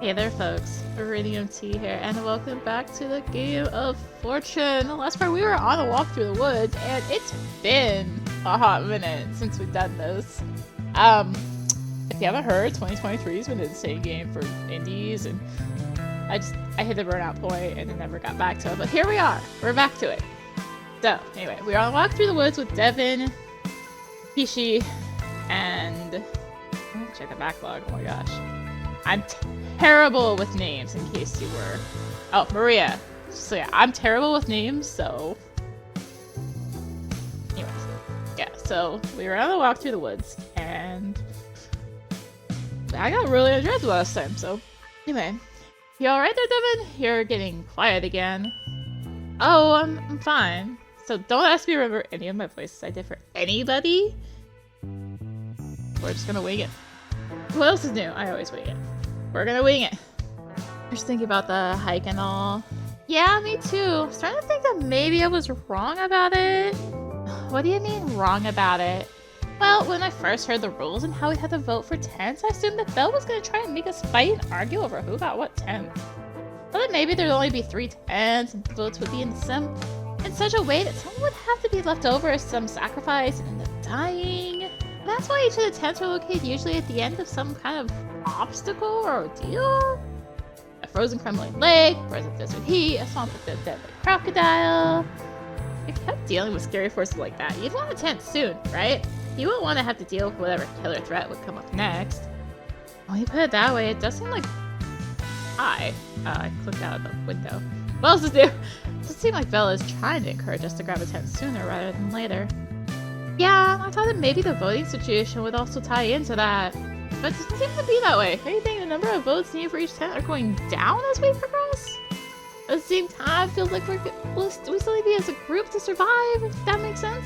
Hey there folks, rinimt here, and welcome back to the Game of Fortune. The last part we were on a walk through the woods, and it's been a hot minute since we've done this. If you haven't heard, 2023 has been an insane game for indies, and I hit the burnout point and then never got back to it, but here we are, we're back to it. So, anyway, we are on a walk through the woods with Devon, Kishi, and... check the backlog, oh my gosh. I'm terrible with names, in case you were... Oh, Maria. So yeah, I'm terrible with names, so... Anyways. Yeah, so we were on a walk through the woods, and... I got really enjoyed the last time, so... Anyway. You alright there, Devon? You're getting quiet again. Oh, I'm fine. So don't ask me to remember any of my voices I did for anybody. We're just gonna wing it. What else is new? I always wing it. We're gonna wing it. Just thinking about the hike and all. Yeah, me too. I was starting to think that maybe I was wrong about it. What do you mean wrong about it? Well, when I first heard the rules and how we had to vote for tents, I assumed that Belle was gonna try and make us fight and argue over who got what tent. But then maybe there'd only be 3 tents and votes would be in such a way that someone would have to be left over as some sacrifice and end up dying. That's why each of the tents are located usually at the end of some kind of obstacle or ordeal. A frozen crumbling lake, frozen desert heat, a swamp with a deadly crocodile. If you kept dealing with scary forces like that, you'd want a tent soon, right? You wouldn't want to have to deal with whatever killer threat would come up next. When you put it that way, it does seem like... I clicked out of the window. What else is new? It does seem like Bella is trying to encourage us to grab a tent sooner rather than later. Yeah, I thought that maybe the voting situation would also tie into that. But it doesn't seem to be that way. If anything, the number of votes needed for each tent are going down as we progress. At the same time, it feels like we still need to be as a group to survive, if that makes sense.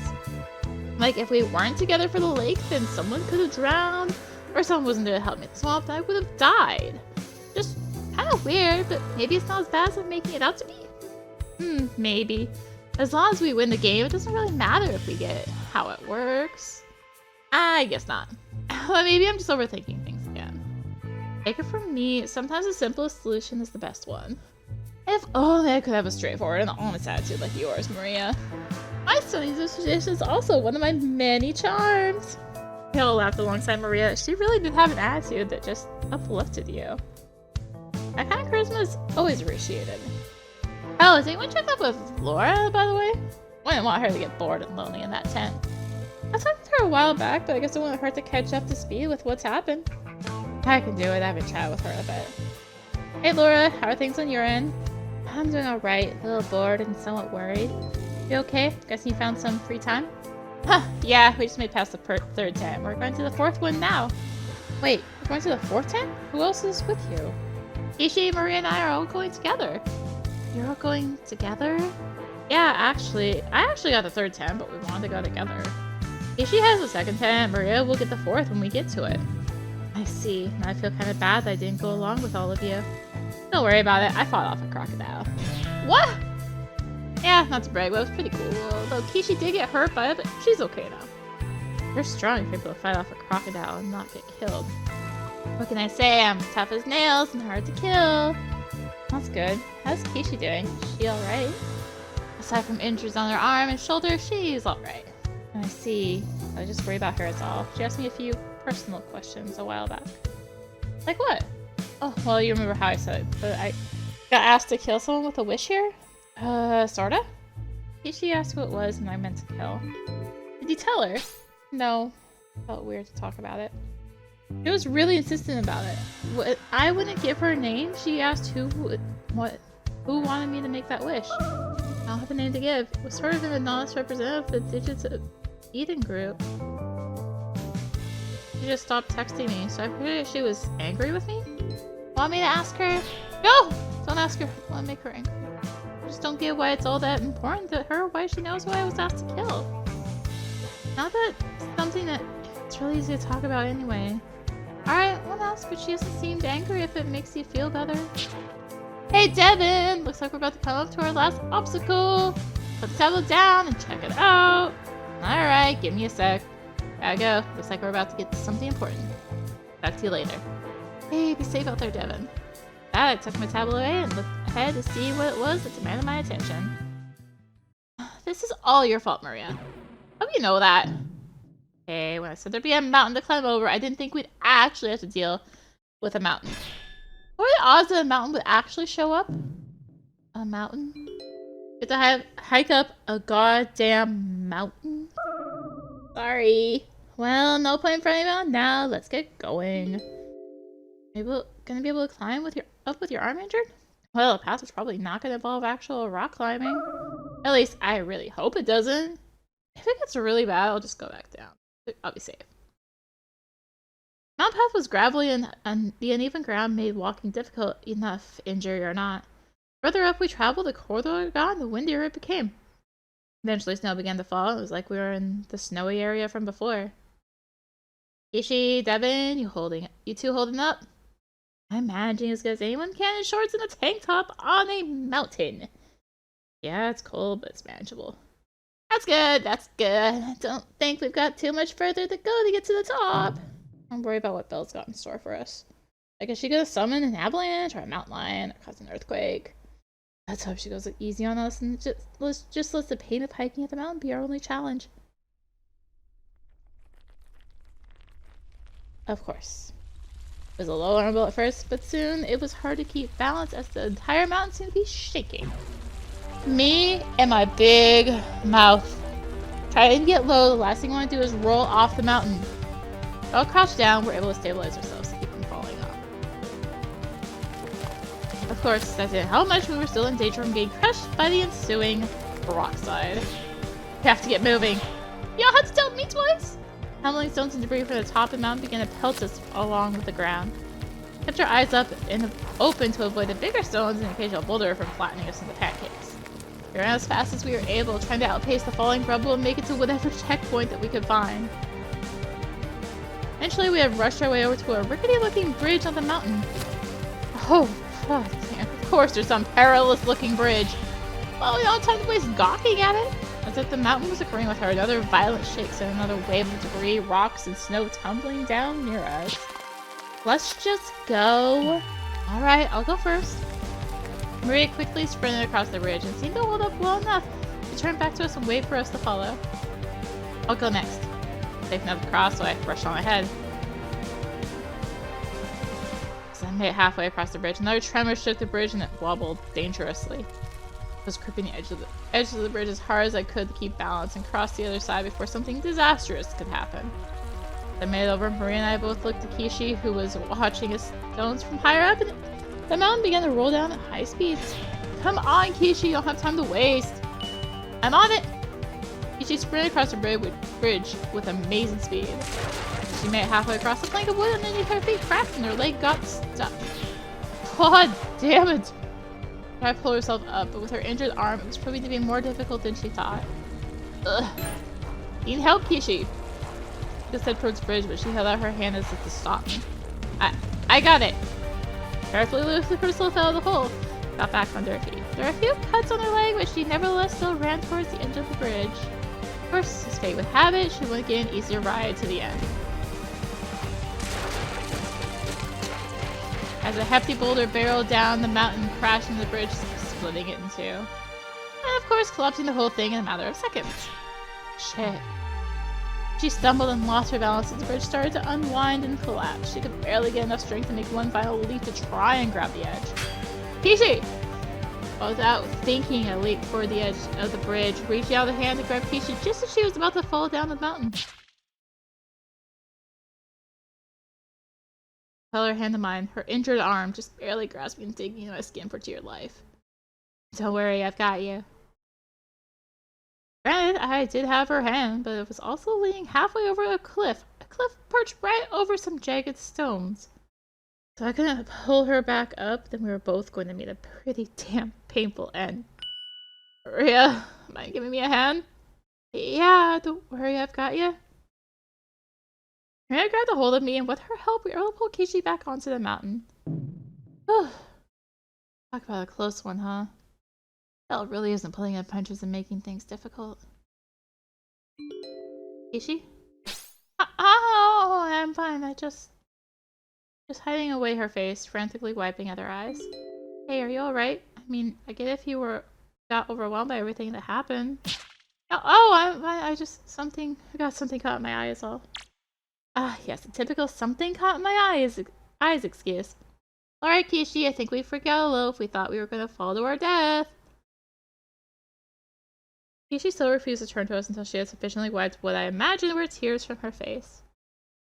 Like, if we weren't together for the lake, then someone could have drowned, or someone wasn't there to help me at the swamp, then I would have died. Just kind of weird, but maybe it's not as bad as I'm making it out to be. Maybe. As long as we win the game, it doesn't really matter if we get how it works. I guess not. But maybe I'm just overthinking things again. Take it from me, sometimes the simplest solution is the best one. If only I could have a straightforward and honest attitude like yours, Maria. My stunning disposition is also one of my many charms. Hill laughed alongside Maria. She really did have an attitude that just uplifted you. That kind of charisma is always appreciated. Oh, has anyone checked up with Laura, by the way? I didn't want her to get bored and lonely in that tent. I talked to her a while back, but I guess it wouldn't hurt to catch up to speed with what's happened. I can do it. I haven't chatted with her in a bit. Hey Laura, how are things on your end? I'm doing alright, a little bored and somewhat worried. You okay? Guess you found some free time? Huh, yeah, we just made past the 3rd tent. We're going to the 4th one now. Wait, we're going to the 4th tent? Who else is with you? Kishi, Maria, and I are all going together. You're all going together? Yeah, I actually got the 3rd tent, but we wanted to go together. Kishi has the 2nd tent, Maria will get the 4th when we get to it. I see. Now I feel kind of bad that I didn't go along with all of you. Don't worry about it, I fought off a crocodile. What? Yeah, not to brag, but it was pretty cool. Although Kishi did get hurt by it, but she's okay now. You're strong if you're able to fight off a crocodile and not get killed. What can I say? I'm as tough as nails and hard to kill. That's good. How's Kishi doing? Is she alright? Aside from injuries on her arm and shoulder, she's alright. I see. I just worry about her is all. She asked me a few personal questions a while back. Like what? Oh, well, you remember how I said it, but I got asked to kill someone with a wish here? Sorta? Kishi asked who it was and I meant to kill. Did you tell her? No. Felt weird to talk about it. She was really insistent about it. I wouldn't give her a name. She asked who wanted me to make that wish. I don't have a name to give. It was sort of an anonymous representative of the Digits of Eden group. She just stopped texting me, so I figured she was angry with me. Want me to ask her? No! Don't ask her. I want to make her angry. I just don't get why it's all that important to her, why she knows why I was asked to kill. Not that it's something that it's really easy to talk about anyway. Alright, one else, but she hasn't seemed angry if it makes you feel better. Hey Devon! Looks like we're about to come up to our last obstacle. Let's settle down and check it out. Alright, give me a sec. Gotta go. Looks like we're about to get to something important. Talk to you later. Hey, be safe out there, Devon. I took my tablet away and looked ahead to see what it was that demanded my attention. This is all your fault, Maria. Hope you know that. Hey, when I said there'd be a mountain to climb over, I didn't think we'd actually have to deal with a mountain. What are the odds that a mountain would actually show up? A mountain? You have to hike up a goddamn mountain? Sorry. Well, no point for anyone. Now let's get going. Gonna be able to climb with your arm injured? Well, the path is probably not gonna involve actual rock climbing. At least I really hope it doesn't. If it gets really bad, I'll just go back down. I'll be safe. Mountain path was gravelly and the uneven ground made walking difficult enough, injury or not. Further up we traveled, the colder it got, the windier it became. Eventually snow began to fall. It was like we were in the snowy area from before. Kishi, Devon, you two holding up? I'm managing as good as anyone can in shorts and a tank top on a mountain. Yeah, it's cold, but it's manageable. That's good, that's good. I don't think we've got too much further to go to get to the top. I'm worried about what Belle's got in store for us. Like, is she gonna summon an avalanche or a mountain lion or cause an earthquake? Let's hope she goes easy on us and just lets the pain of hiking at the mountain be our only challenge. Of course. It was a low vulnerable at first, but soon it was hard to keep balance as the entire mountain seemed to be shaking. Me and my big mouth. Trying to get low, the last thing I want to do is roll off the mountain. While crouched down, we're able to stabilize ourselves to keep from falling off. Of course, that didn't help much. We were still in danger from being crushed by the ensuing rock slide. We have to get moving. Y'all had to tell me twice? Tumbling stones and debris from the top of the mountain began to pelt us along with the ground. We kept our eyes up and open to avoid the bigger stones and occasional boulder from flattening us into pancakes. We ran as fast as we were able, trying to outpace the falling rubble and make it to whatever checkpoint that we could find. Eventually, we had rushed our way over to a rickety-looking bridge on the mountain. Oh, God damn. Of course, there's some perilous-looking bridge. Well, we don't have time to waste gawking at it. As if the mountain was agreeing with her, another violent shakes and another wave of debris, rocks, and snow tumbling down near us. Let's just go. Alright, I'll go first. Maria quickly sprinted across the ridge and seemed to hold up well enough to turn back to us and wait for us to follow. I'll go next. Safe enough to cross, so I rushed on ahead. As I made it halfway across the bridge, another tremor shook the bridge and it wobbled dangerously. I was gripping the edge of the bridge as hard as I could to keep balance and cross the other side before something disastrous could happen. As I made it over, Maria and I both looked at Kishi, who was watching us stones from higher up, and the mountain began to roll down at high speeds. Come on, Kishi, you don't have time to waste. I'm on it! Kishi sprinted across the bridge with amazing speed. She made it halfway across the plank of wood underneath her feet cracked and her leg got stuck. God damn it! She tried to pull herself up, but with her injured arm, it was proving to be more difficult than she thought. Ugh. You need help, Kishi. She just head towards the bridge, but she held out her hand as if to stop me. I got it. Carefully lifted herself out of the hole. Got back on her feet. There were a few cuts on her leg, but she nevertheless still ran towards the edge of the bridge. Of course, as fate would have it, she wouldn't get an easier ride to the end. As a hefty boulder barreled down the mountain, crashing the bridge, splitting it in two. And of course, collapsing the whole thing in a matter of seconds. Shit. She stumbled and lost her balance as the bridge started to unwind and collapse. She could barely get enough strength to make one final leap to try and grab the edge. Kishi! Without thinking, I leaped toward the edge of the bridge, reaching out a hand to grab Kishi just as she was about to fall down the mountain. Held her hand to mine, her injured arm just barely grasping and digging into my skin for dear life. Don't worry, I've got you. Granted, I did have her hand, but it was also leaning halfway over a cliff perched right over some jagged stones. So I couldn't pull her back up, then we were both going to meet a pretty damn painful end. Maria, mind giving me a hand? Yeah, don't worry, I've got you. Maria grabbed a hold of me, and with her help, we were able to pull Kishi back onto the mountain. Talk about a close one, huh? Belle really isn't pulling in punches and making things difficult. Kishi? Oh, I'm fine. just hiding away her face, frantically wiping at her eyes. Hey, are you alright? I mean, I get if you got overwhelmed by everything that happened. I got something caught in my eye is all. Ah, yes, a typical something caught in my eyes excuse. Alright, Kishi, I think we forgot a little if we thought we were gonna fall to our death. Kishi still refused to turn to us until she had sufficiently wiped what I imagined were tears from her face.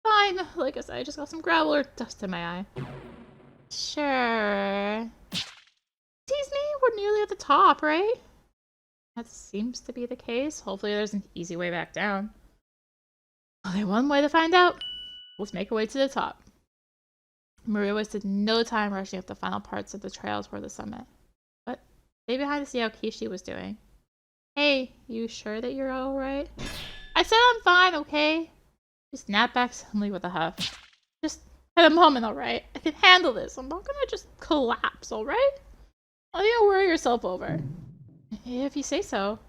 Fine, like I said, I just got some gravel or dust in my eye. Sure. Tease me? We're nearly at the top, right? That seems to be the case. Hopefully there's an easy way back down. Only one way to find out. Let's make our way to the top. Maria wasted no time rushing up the final parts of the trail toward the summit. But stay behind to see how Kishi was doing. Hey, you sure that you're alright? I said I'm fine, okay? She snapped back suddenly with a huff. Just had a moment, alright? I can handle this. I'm not gonna just collapse, alright? Nothing to worry yourself over. If you say so.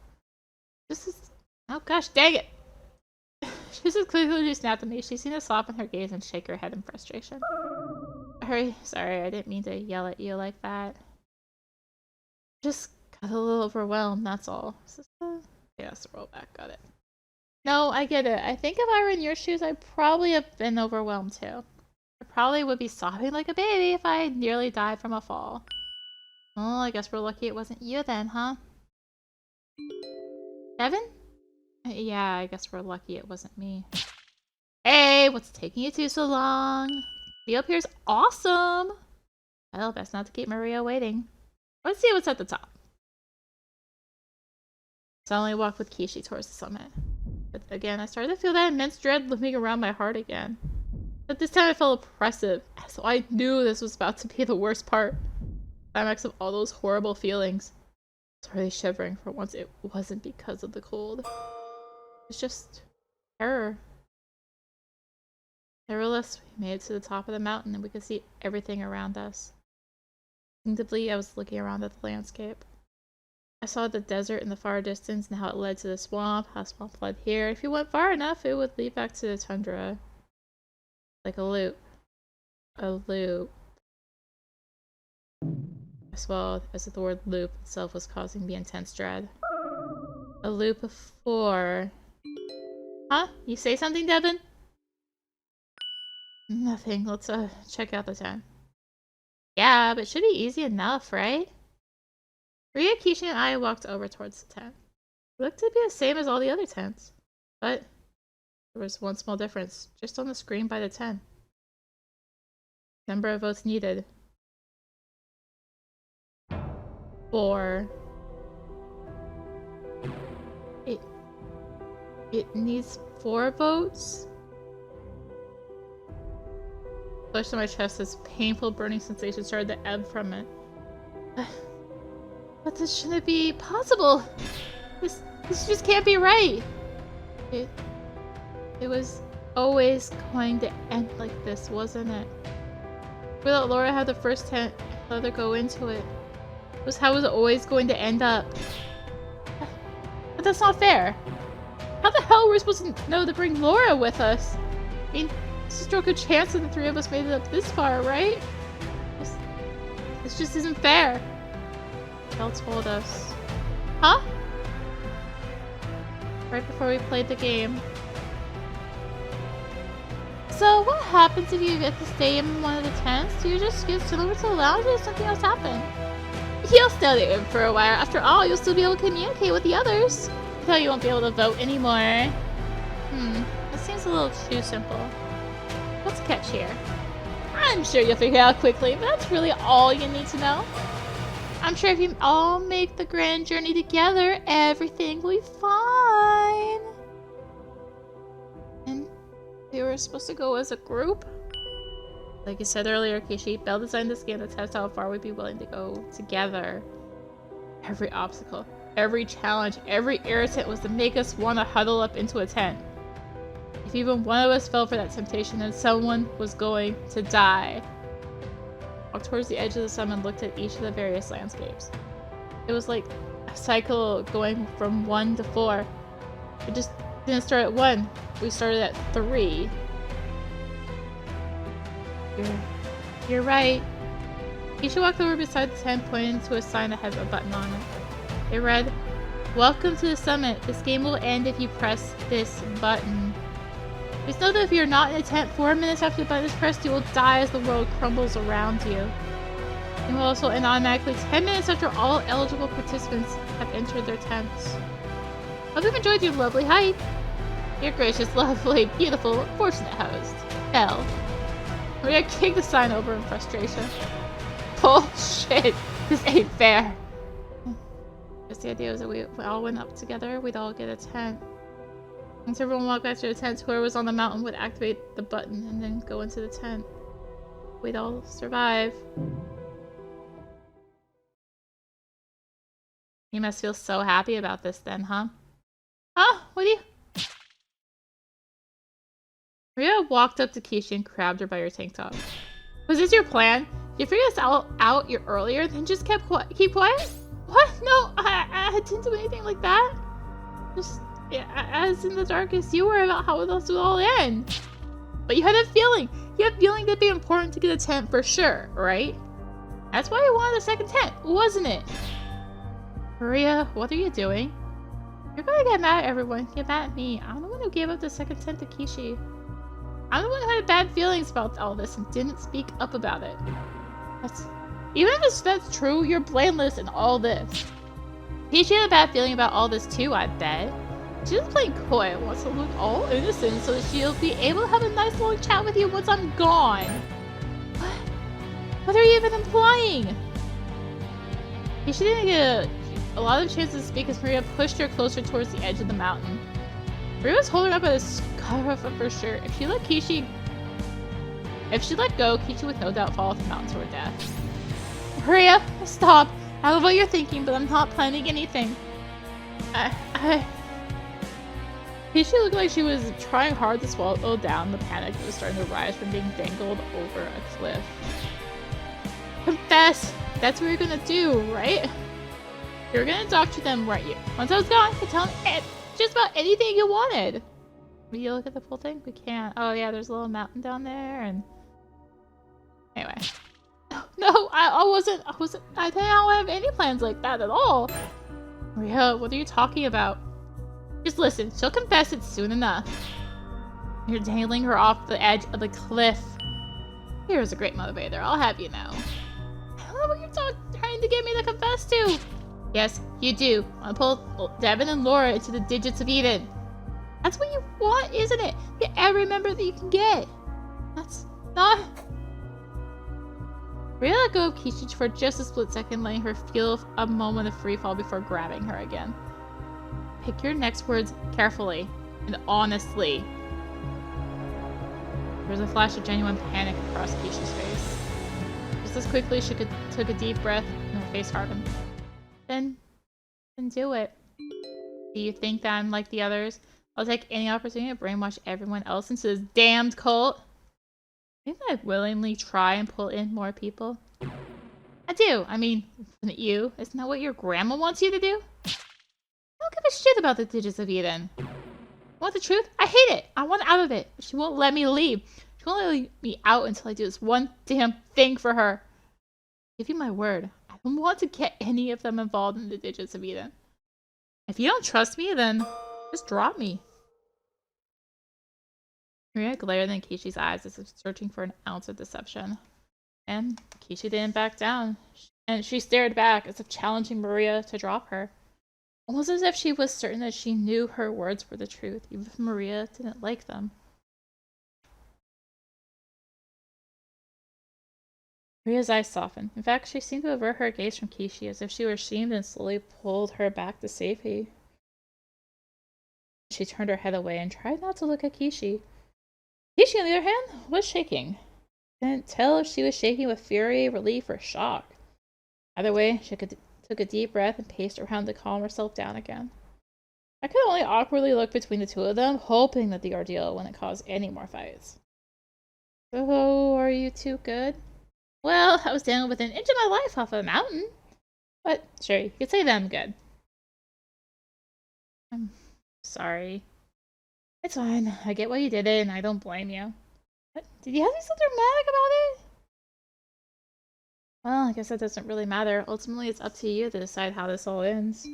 This is... Oh gosh, dang it! She's as clearly snapped at me. She seemed to soften her gaze and shake her head in frustration. Sorry, I didn't mean to yell at you like that. Just got a little overwhelmed, that's all. Yeah, let's roll back, got it. No, I get it. I think if I were in your shoes, I'd probably have been overwhelmed too. I probably would be sobbing like a baby if I had nearly died from a fall. Well, I guess we're lucky it wasn't you then, huh? Devon? Yeah, I guess we're lucky it wasn't me. Hey, what's taking you two so long? The up here's awesome! Well, best not to keep Maria waiting. Let's see what's at the top. Suddenly walked with Kishi towards the summit. But again, I started to feel that immense dread looming around my heart again. But this time it felt oppressive, so I knew this was about to be the worst part. Climax of all those horrible feelings. I was already shivering. For once, it wasn't because of the cold. It was just terror. Nevertheless, we made it to the top of the mountain and we could see everything around us. Instinctively, I was looking around at the landscape. I saw the desert in the far distance and how it led to the swamp, how the swamp led here. If you went far enough, it would lead back to the tundra. Like a loop. A loop. As well as the word loop itself was causing me intense dread. A loop of 4. Huh? You say something, Devon? Nothing. Let's check out the tent. Yeah, but it should be easy enough, right? Maria, Kishi, and I walked over towards the tent. It looked to be the same as all the other tents, but there was one small difference, just on the screen by the tent. Number of votes needed. 4. It needs 4 votes? Pushed to my chest, this painful burning sensation started to ebb from it. But this shouldn't be possible! This just can't be right! It was always going to end like this, wasn't it? We let Laura have the first tent and let her go into it. It was how it was always going to end up. But that's not fair! How the hell were we supposed to know to bring Laura with us? I mean, this is a good chance that the 3 of us made it up this far, right? This just isn't fair. Belle told us. Huh? Right before we played the game. So, what happens if you get to stay in one of the tents? Do you just get sent over to the lounge or does something else happen? You'll stay in for a while. After all, you'll still be able to communicate with the others. Until you won't be able to vote anymore. That seems a little too simple. What's the catch here? I'm sure you'll figure it out quickly, but that's really all you need to know. I'm sure if you all make the grand journey together, everything will be fine. And we were supposed to go as a group? Like you said earlier, Kishi, Belle designed this game to test how far we'd be willing to go together. Every obstacle, every challenge, every irritant was to make us want to huddle up into a tent. If even one of us fell for that temptation, then someone was going to die. Walked towards the edge of the summit and looked at each of the various landscapes. It was like a cycle going from 1 to 4. It just didn't start at 1. We started at 3. We You're right. Kishi walked over beside the tent, pointing to a sign that had a button on it. It read, "Welcome to the summit. This game will end if you press this button. Just know that if you're not in the tent 4 minutes after the button is pressed, you will die as the world crumbles around you. It will also end automatically 10 minutes after all eligible participants have entered their tents. Hope you've enjoyed your lovely hike. Your gracious, lovely, beautiful, fortunate host, L." Maria kicked the sign over in frustration. Bullshit! This ain't fair. Just the idea was that we all went up together, we'd all get a tent. Once everyone walked back to the tent, whoever was on the mountain would activate the button and then go into the tent. We'd all survive. You must feel so happy about this then, huh? Huh? What do you... Maria walked up to Kishi and grabbed her by her tank top. Was this your plan? You figured this out earlier, then just keep quiet? What? No, I didn't do anything like that. Just, yeah, as in the darkest you were about how this would all end. But you had a feeling. You had a feeling it'd be important to get a tent for sure, right? That's why you wanted a second tent, wasn't it? Maria, what are you doing? You're gonna get mad at everyone. Get mad at me. I'm the one who gave up the second tent to Kishi. I'm the one who had bad feelings about all this and didn't speak up about it. Even if that's true, you're blameless in all this. Kishi had a bad feeling about all this too, I bet. She's playing coy, wants to look all innocent so that she'll be able to have a nice long chat with you once I'm gone. What are you even implying? Kishi didn't get a lot of chances to speak as Maria pushed her closer towards the edge of the mountain. Maria was holding up by the scarf of her shirt. If she let go, Kishi would no doubt fall off the mountain to her death. Maria, stop. I know what you're thinking, but I'm not planning anything. Kishi looked like she was trying hard to swallow down the panic that was starting to rise from being dangled over a cliff. Confess! That's what you're gonna do, right? You're gonna doctor them, weren't you? Once I was gone, you could tell them just about anything you wanted. Will you look at the full thing? We can't. Oh yeah, there's a little mountain down there, and anyway. No, I didn't have any plans like that at all. Maria, what are you talking about? Just listen, she'll confess it soon enough. You're dangling her off the edge of the cliff. Here's a great motivator, I'll have you know. I don't know what you're trying to get me to confess to. Yes, you do. I want to pull Devon and Laura into the digits of Eden. That's what you want, isn't it? Get every member that you can get. That's not... Maria let go of Kishi for just a split second, letting her feel a moment of free fall before grabbing her again. Pick your next words carefully and honestly. There was a flash of genuine panic across Kishi's face. Just as quickly, she took a deep breath and her face hardened. Then do it. Do you think that I'm like the others? I'll take any opportunity to brainwash everyone else into this damned cult? Think I'd willingly try and pull in more people? I do. I mean, wouldn't you? Isn't that what your grandma wants you to do? I don't give a shit about the digits of Eden. Want the truth? I hate it. I want out of it. But she won't let me leave. She won't let me out until I do this one damn thing for her. I'll give you my word. I don't want to get any of them involved in the digits of Eden. If you don't trust me, then just drop me. Maria glared in Kishi's eyes as if searching for an ounce of deception. And Kishi didn't back down. And she stared back as if challenging Maria to drop her. Almost as if she was certain that she knew her words were the truth, even if Maria didn't like them. Maria's eyes softened. In fact, she seemed to avert her gaze from Kishi as if she were ashamed and slowly pulled her back to safety. She turned her head away and tried not to look at Kishi. Kishi, on the other hand, was shaking. Couldn't tell if she was shaking with fury, relief, or shock. Either way, she took a deep breath and paced around to calm herself down again. I could only awkwardly look between the two of them, hoping that the ordeal wouldn't cause any more fights. So, are you two good? Well, I was down within an inch of my life off of a mountain. But, sure, you could say that I'm good. I'm sorry. It's fine. I get why you did it, and I don't blame you. What? Did you have to be so dramatic about it? Well, I guess that doesn't really matter. Ultimately, it's up to you to decide how this all ends.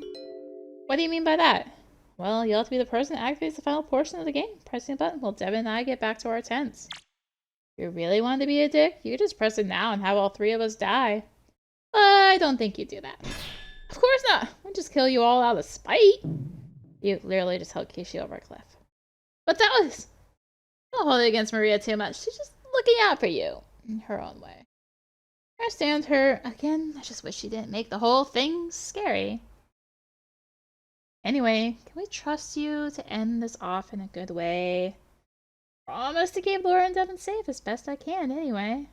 What do you mean by that? Well, you'll have to be the person that activates the final portion of the game. Pressing a button while Devon and I get back to our tents. If you really wanted to be a dick, you could just press it now and have all three of us die. But I don't think you'd do that. Of course not! We'll just kill you all out of spite. You literally just held Kishi over a cliff. But that was... Don't hold it against Maria too much. She's just looking out for you. In her own way. I understand her. Again, I just wish she didn't make the whole thing scary. Anyway, can we trust you to end this off in a good way? Promise to keep Laura and Devon safe as best I can, anyway.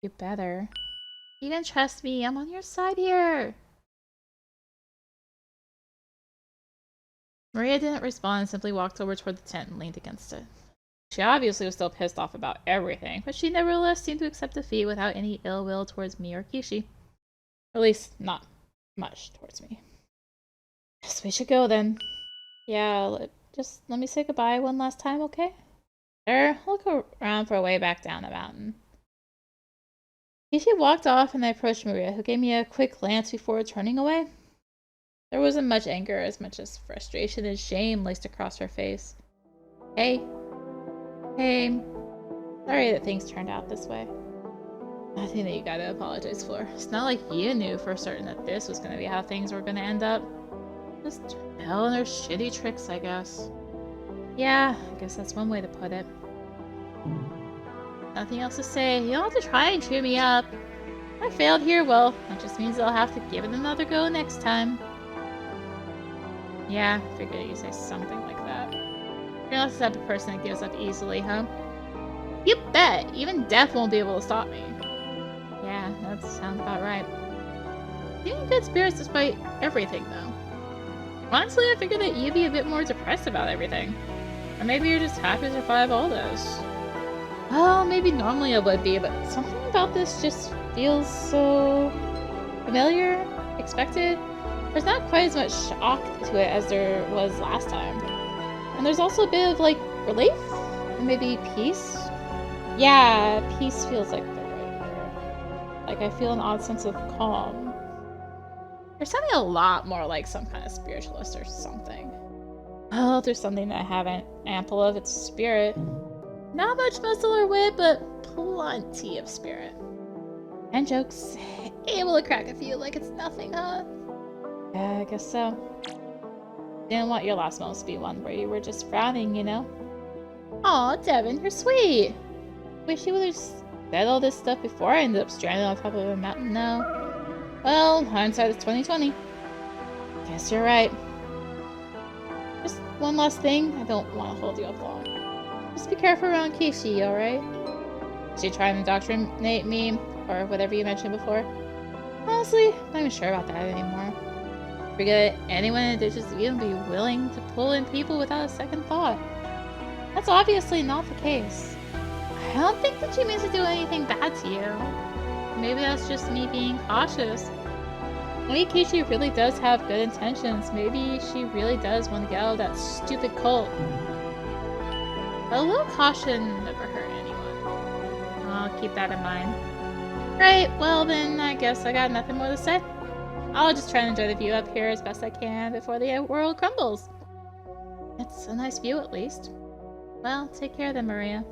You better. You can trust me. I'm on your side here. Maria didn't respond and simply walked over toward the tent and leaned against it. She obviously was still pissed off about everything, but she nevertheless seemed to accept defeat without any ill will towards me or Kishi. Or at least, not much towards me. Guess we should go then. Yeah, just let me say goodbye one last time, okay? Sure, I'll look around for a way back down the mountain. Kishi walked off and I approached Maria, who gave me a quick glance before turning away. There wasn't much anger, as much as frustration and shame laced across her face. Hey. Hey. Sorry that things turned out this way. Nothing that you gotta apologize for. It's not like you knew for certain that this was gonna be how things were gonna end up. Just hell and their shitty tricks, I guess. Yeah, I guess that's one way to put it. Nothing else to say. You don't have to try and cheer me up. If I failed here, well, that just means I'll have to give it another go next time. Yeah, I figured you'd say something like that. You're not the type of person that gives up easily, huh? You bet! Even death won't be able to stop me. Yeah, that sounds about right. You're in good spirits despite everything, though. Honestly, I figured that you'd be a bit more depressed about everything. Or maybe you're just happy to survive all this. Well, maybe normally I would be, but something about this just feels so... familiar? Expected? There's not quite as much shock to it as there was last time. And there's also a bit of, like, relief? And maybe peace? Yeah, peace feels like the right word. Like, I feel an odd sense of calm. You're sounding a lot more like some kind of spiritualist or something. Well, there's something that I haven't ample of, it's spirit. Not much muscle or wit, but plenty of spirit. And jokes. Able to crack a few like it's nothing, huh? Yeah, I guess so. Didn't want your last moments to be one where you were just frowning, you know? Aw, Devon, you're sweet! Wish you would've said all this stuff before I ended up stranded on top of a mountain now. Well, hindsight is 20/20. Guess you're right. Just one last thing, I don't want to hold you up long. Just be careful around Kishi, alright? Is she trying to indoctrinate me, or whatever you mentioned before? Honestly, I'm not even sure about that anymore. Forget it, anyone in the ditches even be willing to pull in people without a second thought. That's obviously not the case. I don't think that she means to do anything bad to you. Maybe that's just me being cautious. Maybe Kishi really does have good intentions. Maybe she really does want to get out of that stupid cult. But a little caution never hurt anyone. I'll keep that in mind. Right, well then, I guess I got nothing more to say. I'll just try and enjoy the view up here as best I can before the world crumbles. It's a nice view at least. Well, take care then, Maria.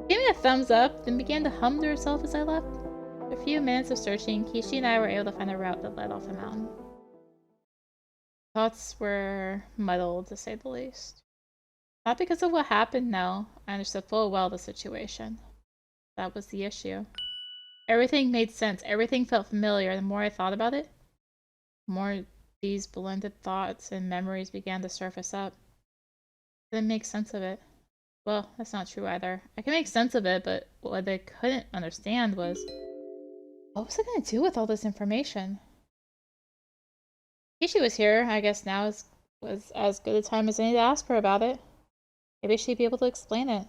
She gave me a thumbs up, then began to hum to herself as I left. After a few minutes of searching, Kishi and I were able to find a route that led off the mountain. Thoughts were muddled, to say the least. Not because of what happened, no. I understood full well the situation. That was the issue. Everything made sense. Everything felt familiar. The more I thought about it, the more these blended thoughts and memories began to surface up. I didn't make sense of it. Well, that's not true either. I can make sense of it, but what I couldn't understand was, what was I going to do with all this information? Kishi was here. I guess now was as good a time as any to ask her about it. Maybe she'd be able to explain it.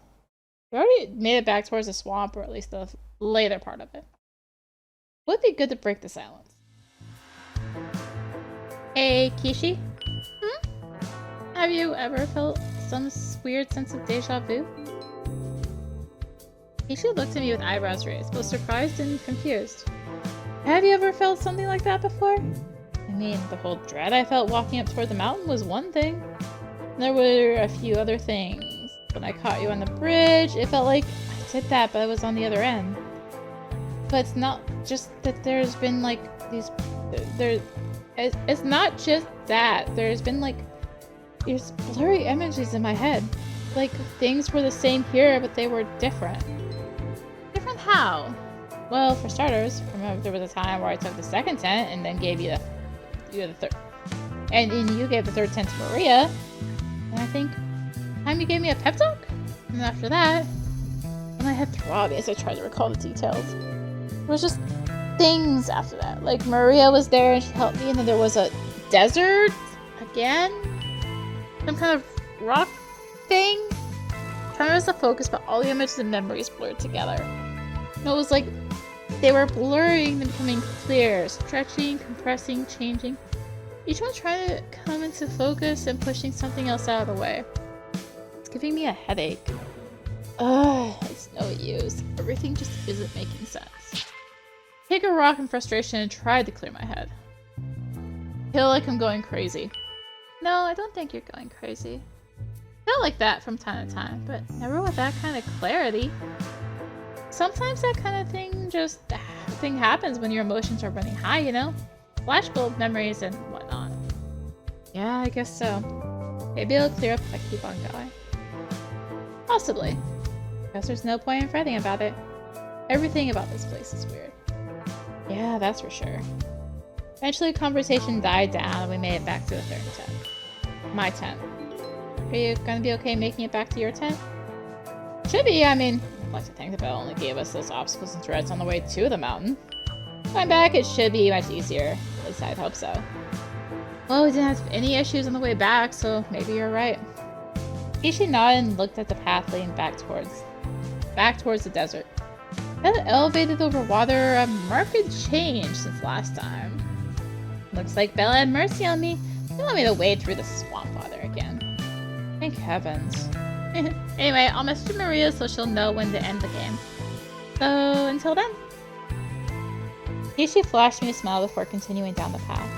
We already made it back towards the swamp, or at least the later part of it. Would be good to break the silence. Hey, Kishi? Have you ever felt some weird sense of deja vu? Kishi looked at me with eyebrows raised, both surprised and confused. Have you ever felt something like that before? I mean, the whole dread I felt walking up toward the mountain was one thing. There were a few other things. When I caught you on the bridge, it felt like I did that, but I was on the other end. But it's not just that there's been like these... It's not just that. There's been like these blurry images in my head. Like things were the same here, but they were different. Different how? Well, for starters, remember there was a time where I took the second tent and then gave you the third. And you gave the third tent to Maria. And I think time you gave me a pep talk? And after that, when I had throbbing as I tried to recall the details. There was just things after that. Like Maria was there and she helped me, and then there was a desert again. Some kind of rock thing. Trying to the focus, but all the images and memories blurred together. And it was like they were blurring, then becoming clear, stretching, compressing, changing. Each one trying to come into focus and pushing something else out of the way. It's giving me a headache. Ugh, it's no use. Everything just isn't making sense. Take a rock in frustration and tried to clear my head. I feel like I'm going crazy. No, I don't think you're going crazy. I felt like that from time to time, but never with that kind of clarity. Sometimes that kind of thing happens when your emotions are running high, you know? Flashbulb memories and whatnot. Yeah, I guess so. Maybe it'll clear up if I keep on going. Possibly. Guess there's no point in fretting about it. Everything about this place is weird. Yeah, that's for sure. Eventually, conversation died down and we made it back to the third tent. My tent. Are you gonna be okay making it back to your tent? Should be, I mean, I'd like to think the bell only gave us those obstacles and threats on the way to the mountain. Going back, it should be much easier. At least I'd hope so. Well, we didn't have any issues on the way back, so maybe you're right. Kishi nodded and looked at the path leading back towards the desert. That elevated over water, a marked change since last time. Looks like Bella had mercy on me. They want me to wade through the swamp water again. Thank heavens. Anyway, I'll message Maria so she'll know when to end the game. So, until then. Kishi flashed me a smile before continuing down the path.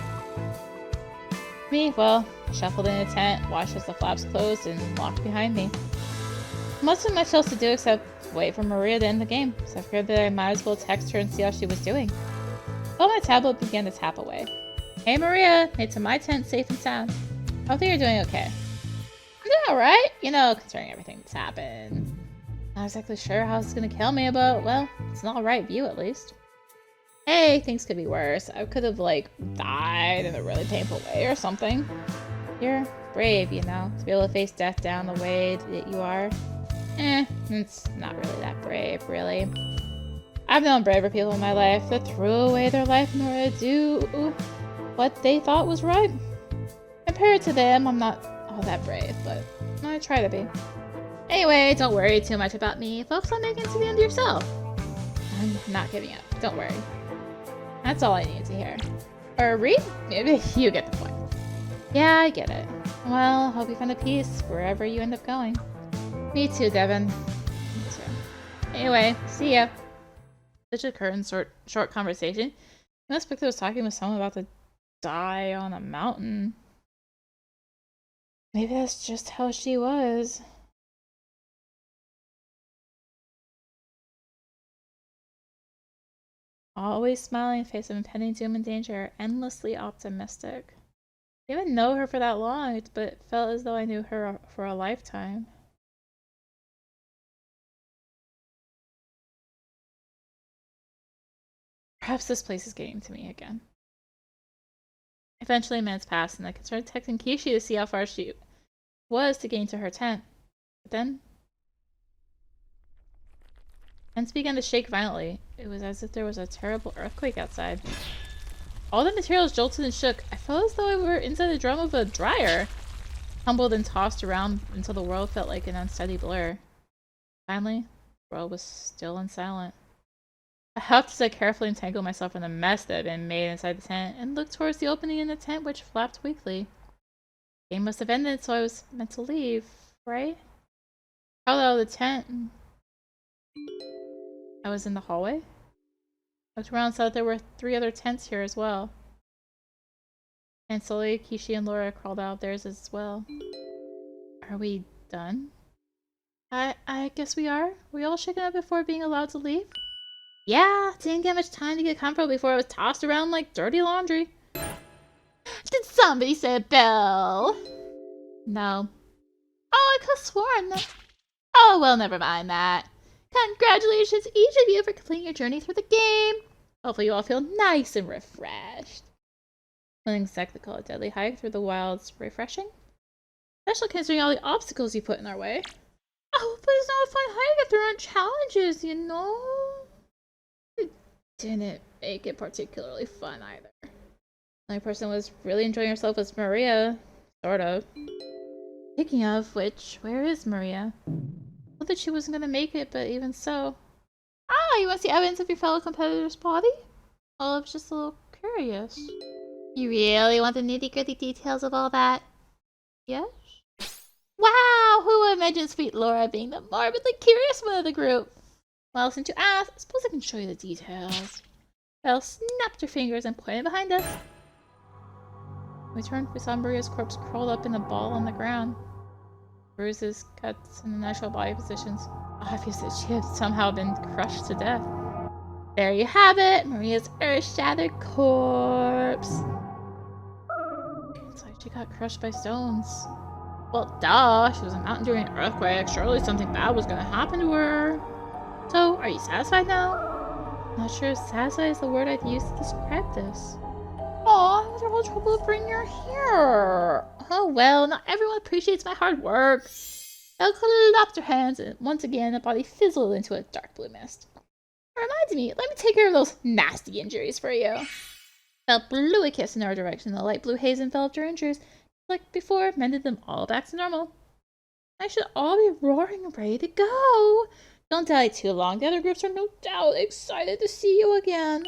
Me, well, I shuffled in the tent, watched as the flaps closed, and locked behind me. Wasn't much else to do except wait for Maria to end the game, so I figured that I might as well text her and see how she was doing. Well, my tablet began to tap away. Hey Maria, made to my tent safe and sound. I think you're doing okay. I'm doing alright, you know, considering everything that's happened. Not exactly sure how it's gonna kill me, but, well, it's an alright view at least. Hey, things could be worse. I could have, like, died in a really painful way or something. You're brave, you know, to be able to face death down the way that you are. It's not really that brave, really. I've known braver people in my life that threw away their life in order to do what they thought was right. Compared to them, I'm not all that brave, but I try to be. Anyway, don't worry too much about me. Focus on making it to the end yourself. I'm not giving up. Don't worry. That's all I needed to hear. Or read? Maybe you get the point. Yeah, I get it. Well, hope you find a peace wherever you end up going. Me too, Devon. Me too. Anyway, see ya. Such a current short conversation. I must think I was talking with someone about to die on a mountain. Maybe that's just how she was. Always smiling in the face of impending doom and danger, endlessly optimistic. I didn't even know her for that long, but it felt as though I knew her for a lifetime. Perhaps this place is getting to me again. Eventually, minutes passed, and I started texting Kishi to see how far she was to getting to her tent. But then, tents began to shake violently. It was as if there was a terrible earthquake outside. All the materials jolted and shook. I felt as though I were inside the drum of a dryer. Tumbled and tossed around until the world felt like an unsteady blur. Finally, the world was still and silent. I huffed as I carefully entangled myself from the mess that had been made inside the tent and looked towards the opening in the tent which flapped weakly. The game must have ended, so I was meant to leave, right? Crawled out of the tent and I was in the hallway. I looked around and saw that there were 3 other tents here as well. And slowly, Kishi and Laura crawled out of theirs as well. Are we done? I guess we are. Were we all shaken up before being allowed to leave? Yeah, didn't get much time to get comfortable before I was tossed around like dirty laundry. Did somebody say a bell? No. Oh, I could have sworn that... Oh, well, never mind that. Congratulations, each of you, for completing your journey through the game. Hopefully you all feel nice and refreshed. Feeling exactly call a deadly hike through the wilds refreshing? Especially considering all the obstacles you put in our way. Oh, but it's not a fun hike if there aren't challenges, you know? It didn't make it particularly fun either. The only person who was really enjoying herself was Maria. Sort of. Speaking of which, where is Maria? I thought that she wasn't gonna make it, but even so. Ah, you want to see evidence of your fellow competitor's body? Well, I was just a little curious. You really want the nitty-gritty details of all that? Yes? Wow! Who would imagine sweet Laura being the morbidly curious one of the group? Well, since you asked, I suppose I can show you the details. Belle snapped her fingers and pointed behind us. When we turned, we saw Maria's corpse curled up in a ball on the ground. Bruises, cuts, and unnatural body positions. Obviously, she had somehow been crushed to death. There you have it! Maria's earth-shattered corpse! It's like she got crushed by stones. Well, duh! She was a mountain during an earthquake. Surely something bad was gonna happen to her. So, are you satisfied now? Not sure if satisfied is the word I'd use to describe this. Aw, it was all trouble to bring her here. Oh well, not everyone appreciates my hard work. Belle clapped her hands, and once again the body fizzled into a dark blue mist. It reminds me, let me take care of those nasty injuries for you. Belle blew a kiss in our direction. The light blue haze enveloped her injuries. Like before, mended them all back to normal. I should all be roaring and ready to go. Don't dally too long. The other groups are no doubt excited to see you again.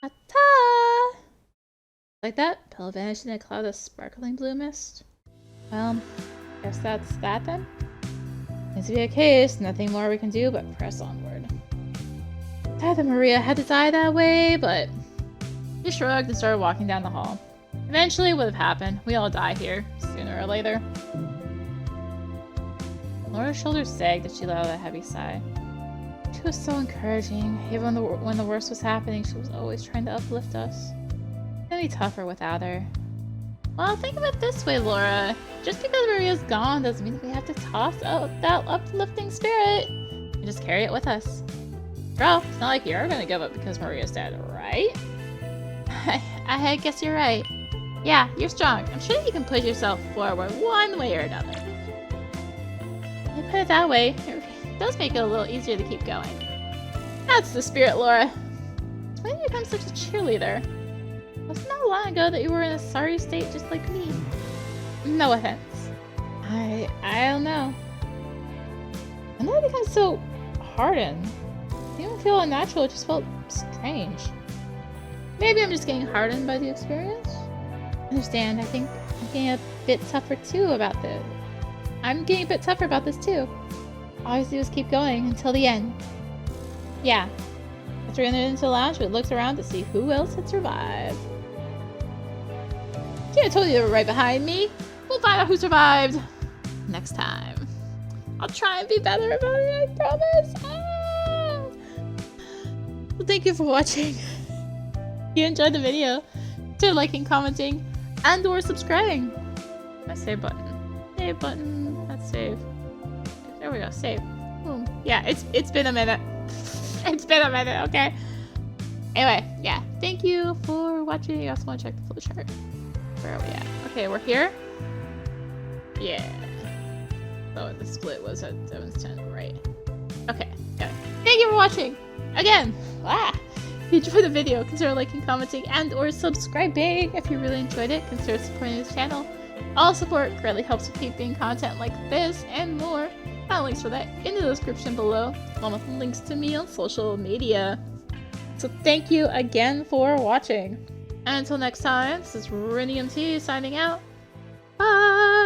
Ta-ta! Like that, Belle vanished in a cloud of sparkling blue mist. Well, guess that's that then. Seems to be a case. Nothing more we can do but press onward. Sad that Maria had to die that way, but she shrugged and started walking down the hall. Eventually, it would have happened. We all die here, sooner or later. Laura's shoulders sagged as she let out a heavy sigh. She was so encouraging. Even when the worst was happening, she was always trying to uplift us. It's gonna be tougher without her. Well, think of it this way, Laura. Just because Maria's gone doesn't mean we have to toss out that uplifting spirit. We just carry it with us. Bro, it's not like you're gonna give up because Maria's dead, right? I guess you're right. Yeah, you're strong. I'm sure you can push yourself forward one way or another. You put it that way, it does make it a little easier to keep going. That's the spirit, Laura. When did you become such a cheerleader? Wasn't that long ago that you were in a sorry state just like me? No offense. I don't know. When did I become so hardened? It didn't even feel unnatural, it just felt strange. Maybe I'm just getting hardened by the experience? Understand, I think I'm getting a bit tougher too about this. I'm getting a bit tougher about this too. All I have to do is keep going until the end. Yeah. After we entered into the lounge, we looked around to see who else had survived. See, I told you they were right behind me. We'll find out who survived next time. I'll try and be better about it, I promise. Ah! Well, thank you for watching. If you enjoyed the video, consider liking, commenting, and or subscribing. My save button. Save button. Let's save. There we go. Save. Boom. Yeah, it's been a minute. It's been a minute, okay? Anyway, yeah. Thank you for watching. You also want to check the flowchart. Where are we at? Okay, we're here. Yeah. Oh, the split was at Devon's 10, right? Okay, got it. Thank you for watching! Again! Ah! If you enjoyed the video, consider liking, commenting, and or subscribing. If you really enjoyed it, consider supporting this channel. All support greatly helps with keeping content like this and more. Find links for that in the description below, along with links to me on social media. So thank you again for watching. And until next time, this is rinimt signing out. Bye!